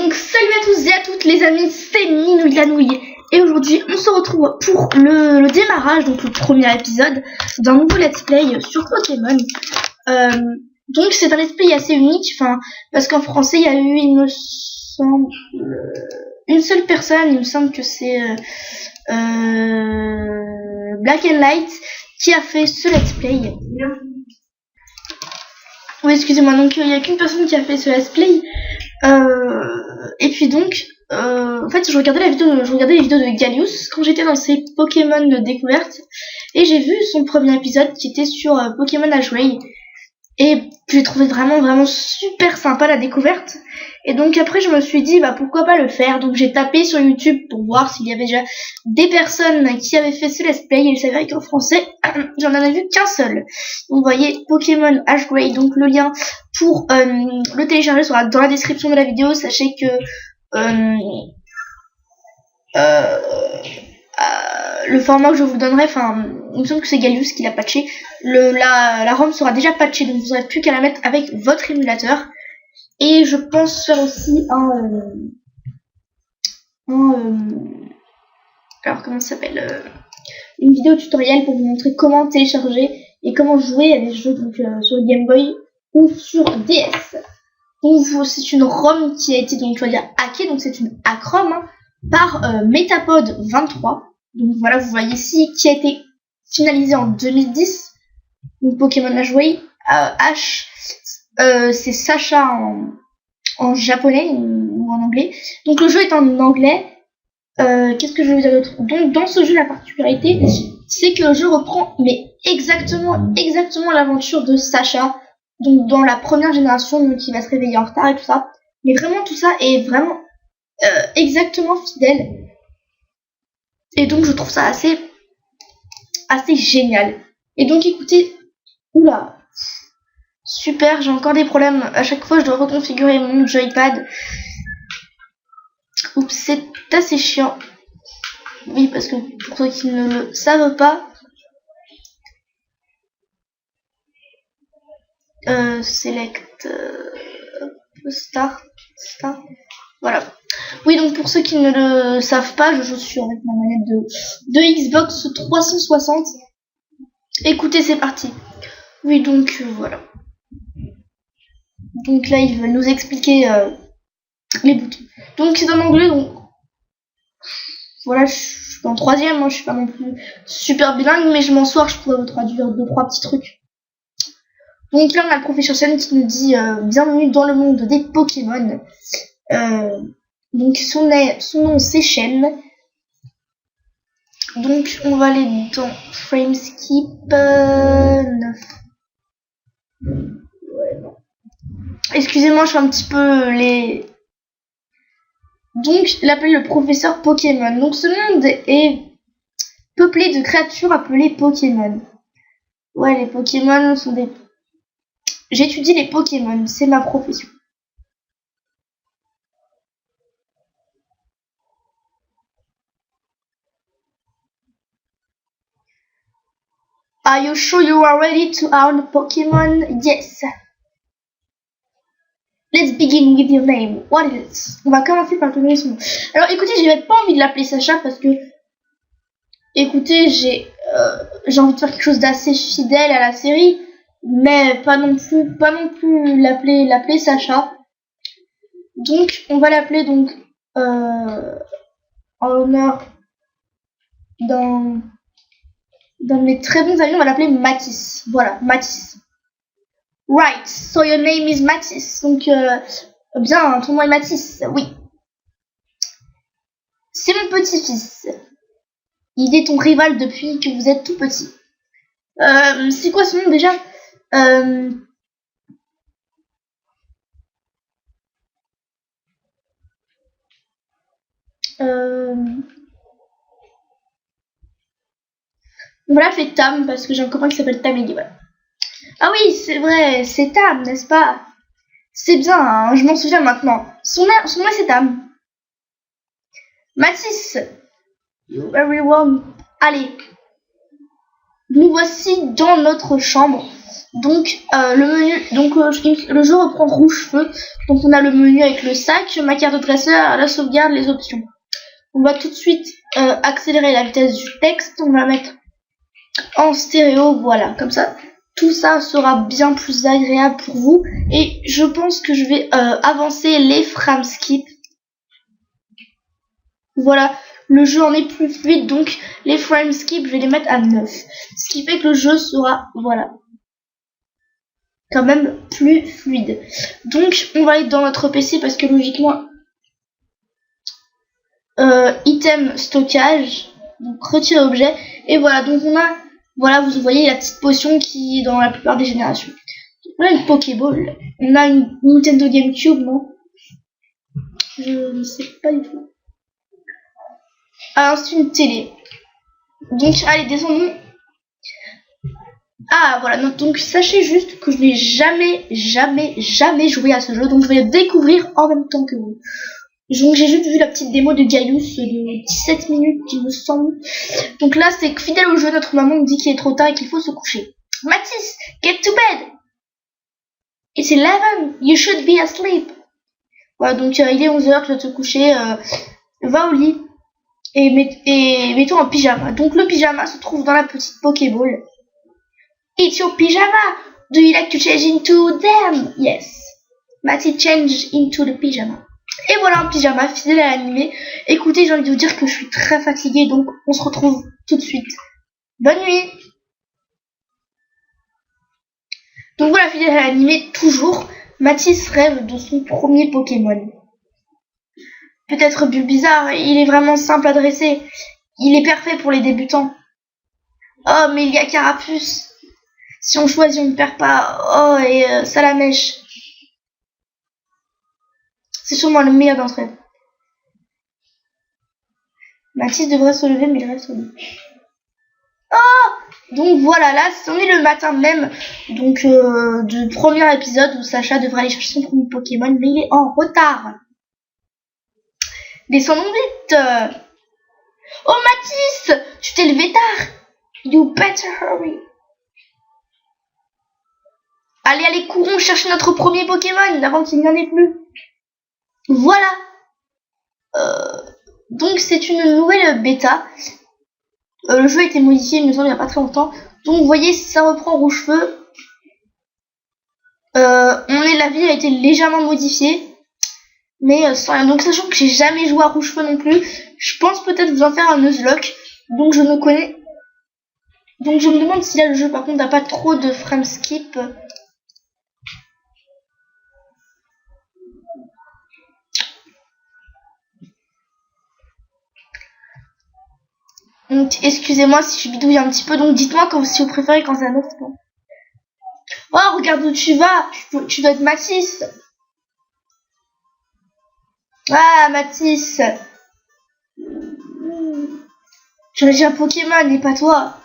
Donc salut à tous et à toutes les amis, c'est Ninouille la Nouille. Et aujourd'hui on se retrouve pour le démarrage, donc le premier épisode d'un nouveau let's play sur Pokémon. Donc c'est un let's play assez unique, parce qu'en français il y a eu, il me semble, une seule personne, il me semble que c'est Black and Light qui a fait ce let's play. Oui, excusez-moi, donc il n'y a qu'une personne qui a fait ce let's play. Et puis donc, en fait, je regardais les vidéos de Gallius quand j'étais dans ses Pokémon de découverte, et j'ai vu son premier épisode qui était sur Pokémon Ashway, et j'ai trouvé vraiment super sympa la découverte. Et donc après je me suis dit pourquoi pas le faire. Donc j'ai tapé sur YouTube pour voir s'il y avait déjà des personnes qui avaient fait ce let's play, et il s'avérait qu'en français j'en avais vu qu'un seul. Donc vous voyez Pokémon Ashway, donc le lien pour le télécharger sera dans la description de la vidéo. Sachez que le format que je vous donnerai, il me semble que c'est Gallius qui l'a patché, la ROM sera déjà patchée, donc vous n'aurez plus qu'à la mettre avec votre émulateur. Et je pense faire aussi alors comment ça s'appelle, une vidéo tutoriel pour vous montrer comment télécharger et comment jouer à des jeux donc sur le Game Boy ou sur DS. Donc c'est une ROM qui a été, donc je vais dire hackée, donc c'est une hack ROM par Metapod 23. Donc voilà, vous voyez ici, qui a été finalisé en 2010. Donc Pokémon Ashway, c'est Sacha en japonais ou en anglais. Donc le jeu est en anglais. Qu'est-ce que je vais vous dire d'autre? Donc dans ce jeu, la particularité, c'est que le jeu reprend exactement l'aventure de Sacha, donc dans la première génération, donc qui va se réveiller en retard et tout ça. Mais vraiment tout ça est vraiment exactement fidèle. Et donc je trouve ça assez génial. Et donc écoutez, oula, super, j'ai encore des problèmes. À chaque fois je dois reconfigurer mon joypad. Oups, c'est assez chiant. Oui, parce que pour ceux qui ne le savent pas, select start, voilà. Oui, donc pour ceux qui ne le savent pas, je joue sur avec ma manette de Xbox 360. Écoutez, c'est parti. Oui, donc voilà. Donc là, ils veulent nous expliquer les boutons. Donc c'est en anglais, donc voilà, je suis en troisième, je suis pas non plus super bilingue, mais je m'en sors, je pourrais vous traduire 2-3 petits trucs. Donc là, on a le professeur Chen qui nous dit bienvenue dans le monde des Pokémon. Donc son nom c'est Shen. Donc on va aller dans Frameskip 9. Ouais, non. Excusez-moi, je suis un petit peu les... Donc il appelle le professeur Pokémon. Donc ce monde est peuplé de créatures appelées Pokémon. Ouais, les Pokémon sont des... J'étudie les Pokémon, c'est ma profession. Are you sure you are ready to own Pokémon? Yes. Let's begin with your name. What is it? On va commencer par te donner son nom. Alors écoutez, j'ai pas envie de l'appeler Sacha parce que, écoutez, j'ai envie de faire quelque chose d'assez fidèle à la série, mais pas non plus l'appeler Sacha. Donc on va l'appeler donc en l'honneur d'un de mes très bons amis, on va l'appeler Mathis. Voilà, Mathis. Right, so your name is Mathis. Donc, bien, ton nom est Mathis, oui. C'est mon petit-fils. Il est ton rival depuis que vous êtes tout petit. C'est quoi son nom déjà? On va l'appeler Tam parce que j'ai un copain qui s'appelle Tam et voilà. Ah oui, c'est vrai, c'est Tam, n'est-ce pas? C'est bien, je m'en souviens maintenant. Son nom c'est Tam. Mathis, you very warm. Allez. Nous voici dans notre chambre. Donc le menu, donc le jeu reprend rouge-feu. Donc on a le menu avec le sac, ma carte de dresseur, la sauvegarde, les options. On va tout de suite accélérer la vitesse du texte. On va mettre en stéréo, voilà, comme ça. Tout ça sera bien plus agréable pour vous. Et je pense que je vais avancer les frame skip. Voilà, le jeu en est plus fluide, donc les frame skip, je vais les mettre à 9. Ce qui fait que le jeu sera, voilà, quand même plus fluide. Donc on va aller dans notre PC parce que logiquement, item stockage, donc retirer objet. Et voilà, donc on a, voilà, vous voyez la petite potion qui est dans la plupart des générations. On a une Pokéball, on a une Nintendo GameCube, non? Je ne sais pas du tout. Ah, c'est une télé. Donc, allez, descendons. Ah, voilà. Donc, sachez juste que je n'ai jamais joué à ce jeu. Donc, je vais le découvrir en même temps que vous. Donc, j'ai juste vu la petite démo de Gaius de 17 minutes, il me semble. Donc là, c'est fidèle au jeu. Notre maman nous dit qu'il est trop tard et qu'il faut se coucher. Mathis, get to bed. It's 11. You should be asleep. Voilà, donc il est 11h, tu dois te coucher. Va au lit. Et mets-toi en pyjama. Donc le pyjama se trouve dans la petite Pokéball. It's your pyjama. Do you like to change into them? Yes. Matty change into the pyjama. Et voilà un pyjama fidèle à l'animé. Écoutez, j'ai envie de vous dire que je suis très fatiguée, donc on se retrouve tout de suite. Bonne nuit. Donc voilà, fidèle à l'animé, toujours. Mathis rêve de son premier Pokémon. Peut-être Bulbizarre, il est vraiment simple à dresser. Il est parfait pour les débutants. Oh, mais il y a Carapuce. Si on choisit, on ne perd pas. Oh, et Salamèche. C'est sûrement le meilleur d'entre eux. Mathis devrait se lever, mais il reste au lit. Oh! Donc voilà, là, on est le matin même. Donc, du premier épisode où Sacha devrait aller chercher son premier Pokémon, mais il est en retard. Descendons vite. Oh Mathis, tu t'es levé tard. You better hurry. Allez, courons chercher notre premier Pokémon avant qu'il n'y en ait plus. Voilà. Donc c'est une nouvelle bêta. Le jeu a été modifié, il me semble, il n'y a pas très longtemps. Donc vous voyez, ça reprend rouge-feu. La ville a été légèrement modifiée. Mais sans rien. Donc sachant que j'ai jamais joué à rouge-feu non plus, je pense peut-être vous en faire un Nuzlocke. Donc je me connais. Donc je me demande si là le jeu par contre n'a pas trop de frame skip. Donc excusez-moi si je bidouille un petit peu. Donc dites-moi si vous préférez quand ça note. Oh regarde où tu vas. Tu dois être Mathis. Ah Mathis. J'ai un Pokémon et pas toi.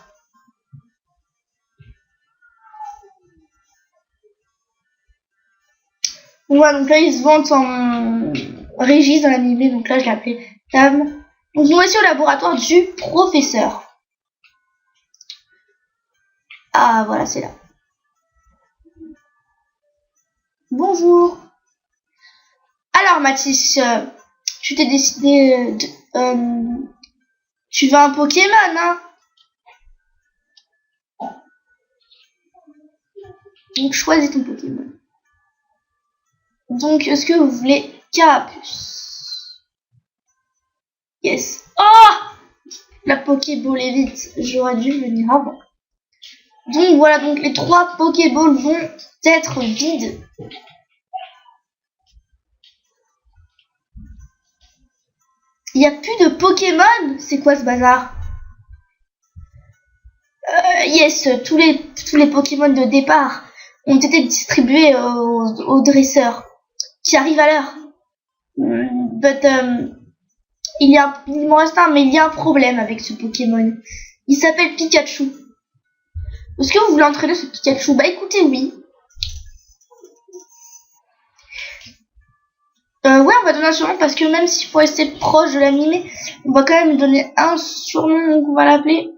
Voilà, donc là il se vante en Régis dans l'animé, donc là je l'ai appelé Tam. Donc nous voici au laboratoire du professeur. Ah voilà, c'est là. Bonjour. Alors Mathis, tu t'es décidé de... tu veux un Pokémon, hein? Donc choisis ton Pokémon. Donc est-ce que vous voulez Carapuce? Yes. Oh! La Pokéball est vite. J'aurais dû venir avant. Donc voilà, donc les 3 Pokéballs vont être vides. Il n'y a plus de Pokémon? C'est quoi ce bazar? Yes, tous les Pokémon de départ ont été distribués aux dresseurs qui arrivent à l'heure. Il m'en reste un, mais il y a un problème avec ce Pokémon. Il s'appelle Pikachu. Est-ce que vous voulez entraîner ce Pikachu? Bah écoutez, oui. Ouais, on va donner un surnom parce que même s'il faut rester proche de l'animé, on va quand même donner un surnom, donc on va l'appeler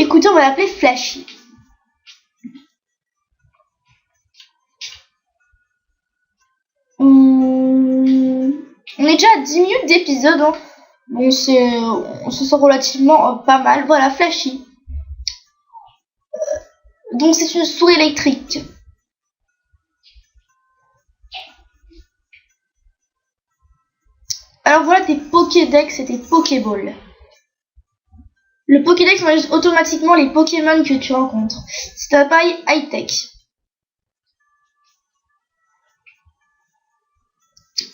Écoutez, on va l'appeler Flashy. On est déjà à 10 minutes d'épisode. Hein. Bon, on se sent relativement pas mal. Voilà, Flashy. Donc, c'est une souris électrique. Alors, voilà tes Pokédex et tes Pokéballs. Le Pokédex enregistre automatiquement les Pokémon que tu rencontres. C'est un appareil high-tech.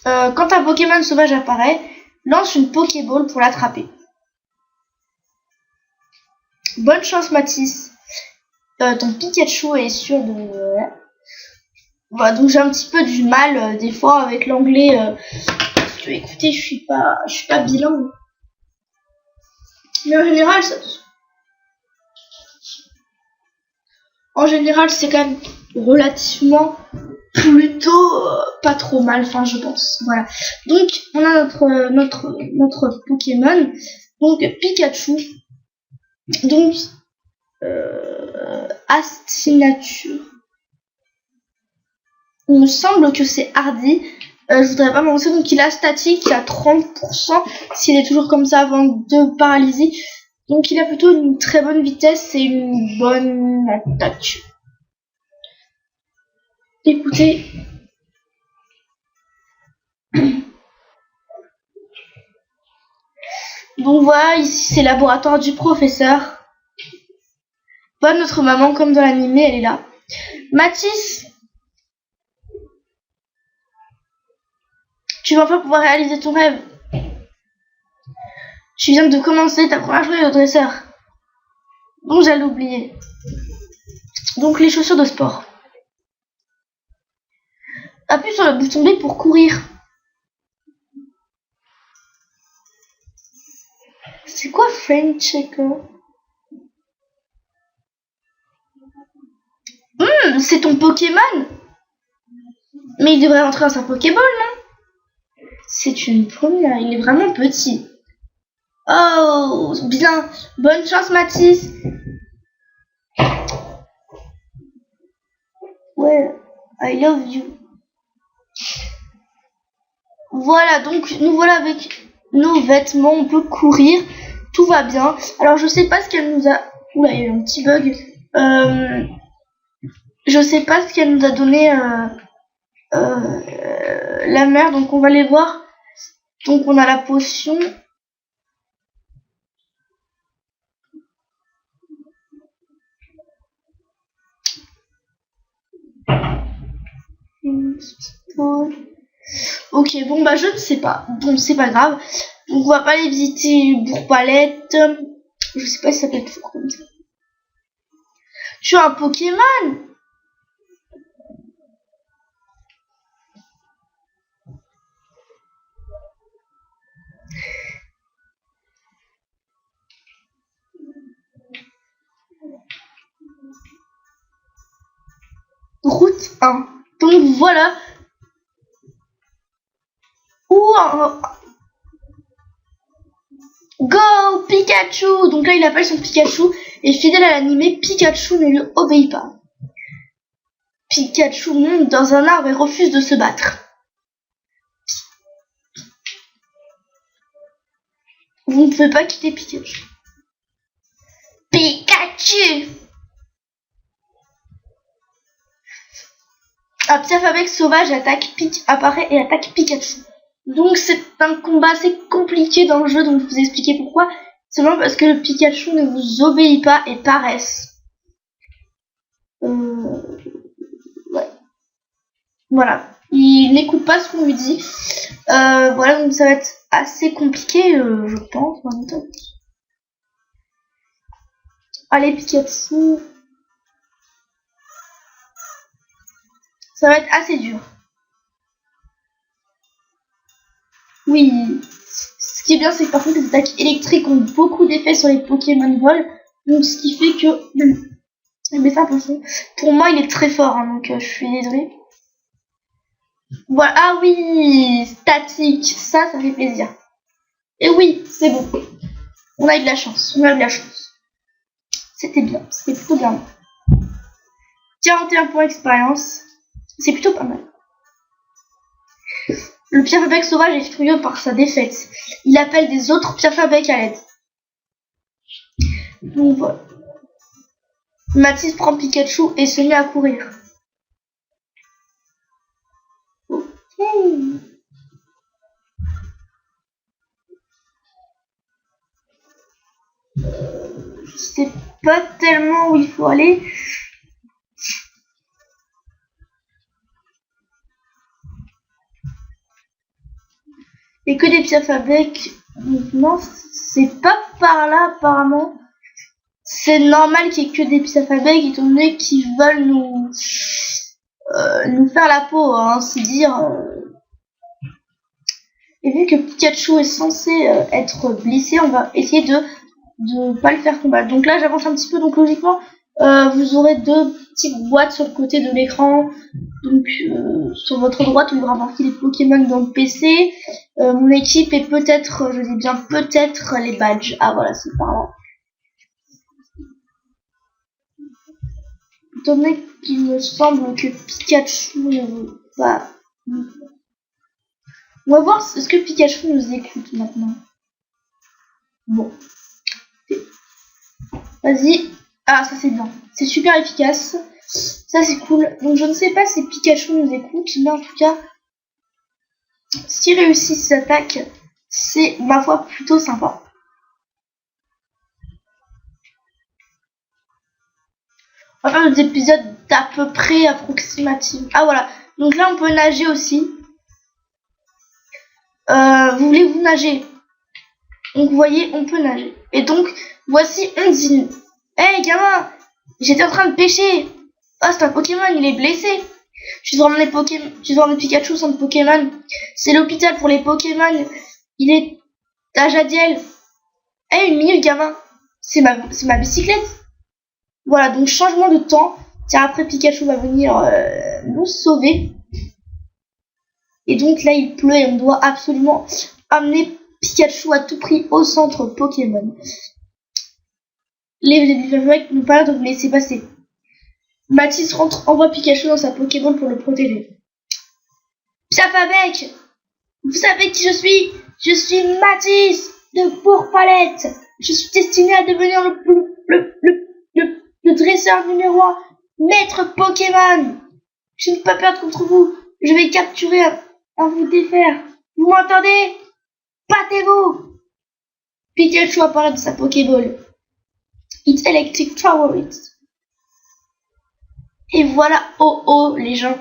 Quand un Pokémon sauvage apparaît, lance une Pokéball pour l'attraper. Bonne chance, Mathis. Ton Pikachu est sûr de... Voilà, donc j'ai un petit peu du mal des fois avec l'anglais. Parce que écoutez, je suis pas bilingue. Mais en général, c'est quand même relativement plutôt pas trop mal, enfin je pense. Voilà. Donc on a notre Pokémon, donc Pikachu, donc Astinature. Il me semble que c'est Hardy. Je voudrais pas m'avancer, donc il a statique à 30% s'il est toujours comme ça avant de paralysie. Donc il a plutôt une très bonne vitesse et une bonne attaque. Écoutez. Donc voilà, ici c'est le laboratoire du professeur. Pas notre maman comme dans l'animé, elle est là. Mathis, tu vas enfin pouvoir réaliser ton rêve. Tu viens de commencer ta première journée de dresseur. Donc j'allais oublier. Donc les chaussures de sport. Appuie sur le bouton B pour courir. C'est quoi Frame Checker? C'est ton Pokémon? Mais il devrait rentrer dans sa Pokéball, non? C'est une première, il est vraiment petit. Oh, bien. Bonne chance, Mathis. Ouais, I love you. Voilà, donc nous voilà avec nos vêtements, on peut courir, tout va bien. Alors je sais pas ce qu'elle nous a... Oula, il y a eu un petit bug. Je sais pas ce qu'elle nous a donné la mère, donc on va aller voir. Donc on a la potion. Ok, bon bah je ne sais pas. Bon, c'est pas grave. Donc on va pas aller visiter Bourg-Palette. Je sais pas si ça peut être fou comme ça. Tu as un Pokémon? Route 1. Donc voilà. Go Pikachu. Donc là il appelle son Pikachu. Et fidèle à l'animé, Pikachu ne lui obéit pas. Pikachu monte dans un arbre et refuse de se battre. Vous ne pouvez pas quitter Pikachu. Pikachu. Un petit alphabet sauvage apparaît et attaque Pikachu. Donc c'est un combat assez compliqué dans le jeu, donc je vous expliquer pourquoi. Seulement parce que le Pikachu ne vous obéit pas et paresse. Ouais. Voilà. Il n'écoute pas ce qu'on lui dit. Voilà, donc ça va être assez compliqué, je pense. Allez, Pikachu. Ça va être assez dur. Oui. Ce qui est bien, c'est que par contre, les attaques électriques ont beaucoup d'effets sur les Pokémon vol. Donc, ce qui fait que... Mais c'est un peu fou. Pour moi, il est très fort, hein, donc je suis désolée. Voilà. Ah oui, statique. Ça fait plaisir. Et oui, c'est bon. On a eu de la chance. On a eu de la chance. C'était bien, c'était plutôt bien. 41 points d'expérience, c'est plutôt pas mal. Le Pierre-Bec sauvage est furieux par sa défaite. Il appelle des autres Pierre-Bec à l'aide. Donc voilà. Mathis prend Pikachu et se met à courir. Ok. Je sais pas tellement où il faut aller. Et que des Pierre-Bec. Non, c'est pas par là apparemment. C'est normal qu'il y ait que des Pierre-Bec étant donné qu'ils veulent nous faire la peau, hein, c'est dire. Et vu que Pikachu est censé être blessé, on va essayer de pas le faire combattre. Donc là, j'avance un petit peu. Donc logiquement, vous aurez deux petites boîtes sur le côté de l'écran. Donc sur votre droite, vous aurez marqué les Pokémon dans le PC, mon équipe et peut-être, je dis bien peut-être, les badges. Ah voilà, c'est par là. Étant donné qu'il me semble que Pikachu ne veut pas... On va voir est-ce que Pikachu nous écoute maintenant. Bon. Vas-y. Ah, ça c'est bien. C'est super efficace. Ça c'est cool. Donc je ne sais pas si Pikachu nous écoute, mais en tout cas, s'il réussit ses attaques, c'est ma foi plutôt sympa. On va faire des épisodes d'à peu près approximatifs. Ah voilà. Donc là on peut nager aussi. Vous voulez vous nager? Donc vous voyez, on peut nager. Et donc, voici Ondine. Hey gamin, j'étais en train de pêcher. Oh, c'est un Pokémon, il est blessé. Je dois emmener Pikachu, son Pokémon. C'est l'hôpital pour les Pokémon. Il est à Jadiel. Hey, une minute gamin. C'est ma bicyclette. Voilà, donc changement de temps. Car après Pikachu va venir nous sauver. Et donc là il pleut et on doit absolument amener Pikachu à tout prix au centre Pokémon. Les mecs n'ont pas l'air de vous laisser passer. Mathis envoie Pikachu dans sa Pokéball pour le protéger. Pierre-Bec, vous savez qui je suis? Je suis Mathis de Bourg-Palette. Je suis destiné à devenir le dresseur numéro 1, maître Pokémon. Je n'ai pas peur contre vous. Je vais capturer à vous défaire. Vous m'entendez? Battez-vous! Pikachu apparaît de sa Pokéball. It's Electric Shower It. Et voilà, oh les gens.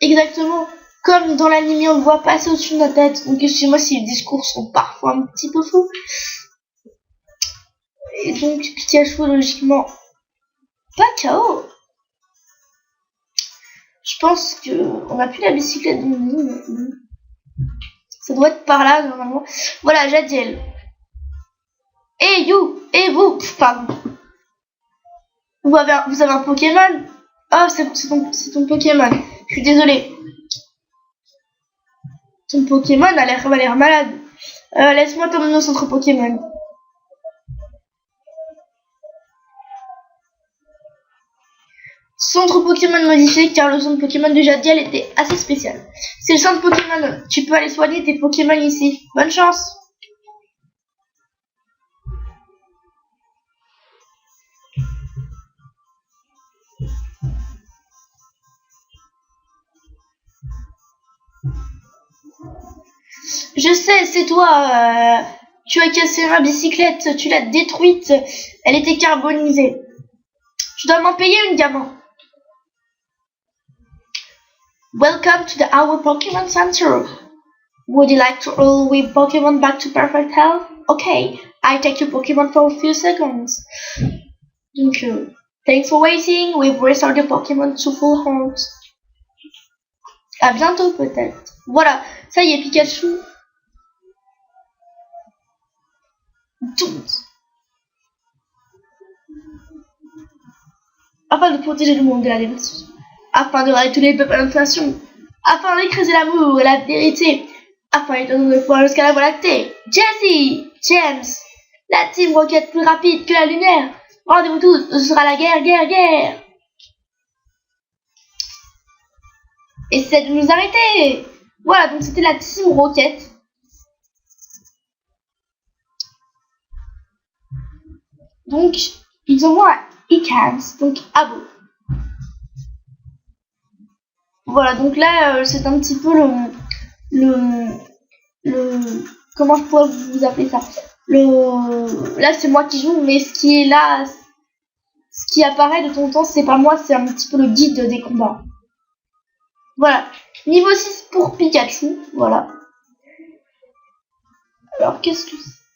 Exactement comme dans l'anime, on le voit passer au-dessus de notre tête. Donc excusez-moi si les discours sont parfois un petit peu fous. Et donc Pikachu logiquement pas KO. Je pense que on a plus la bicyclette de nous. Ça doit être par là normalement. Voilà, Jadiel. Et you, et vous, pardon. Vous avez un Pokémon? Oh, c'est ton Pokémon. Je suis désolée. Ton Pokémon a l'air malade. Laisse-moi t'emmener au centre Pokémon. Centre Pokémon modifié car le centre Pokémon de Jadiel était assez spécial. C'est le centre Pokémon. Tu peux aller soigner tes Pokémon ici. Bonne chance. Je sais, c'est toi. Tu as cassé ma bicyclette, tu l'as détruite. Elle était carbonisée. Je dois m'en payer une, gamin. Welcome to the Our Pokemon Center. Would you like to roll with Pokemon back to perfect health? Okay, I take your Pokemon for a few seconds. Donc, thanks for waiting. We've restored your Pokemon to full health. À bientôt peut-être. Voilà, ça y est, Pikachu. Afin de protéger le monde de la dévastation, afin de régler tous les peuples à l'inflation, afin d'écraser l'amour et la vérité, afin de donner le pouvoir jusqu'à la voie lactée. Jesse, James, la Team Rocket plus rapide que la lumière. Rendez-vous tous, ce sera la guerre, guerre, guerre. Essayez de nous arrêter. Voilà, donc c'était la Team Rocket. Donc, ils ont moins Icans, donc Abo. Voilà, donc là, c'est un petit peu le comment je pourrais vous appeler ça, là c'est moi qui joue, mais ce qui est là, ce qui apparaît de temps en temps, c'est pas moi, c'est un petit peu le guide des combats. Voilà, niveau 6 pour Pikachu, voilà. Alors qu'est-ce que c'est?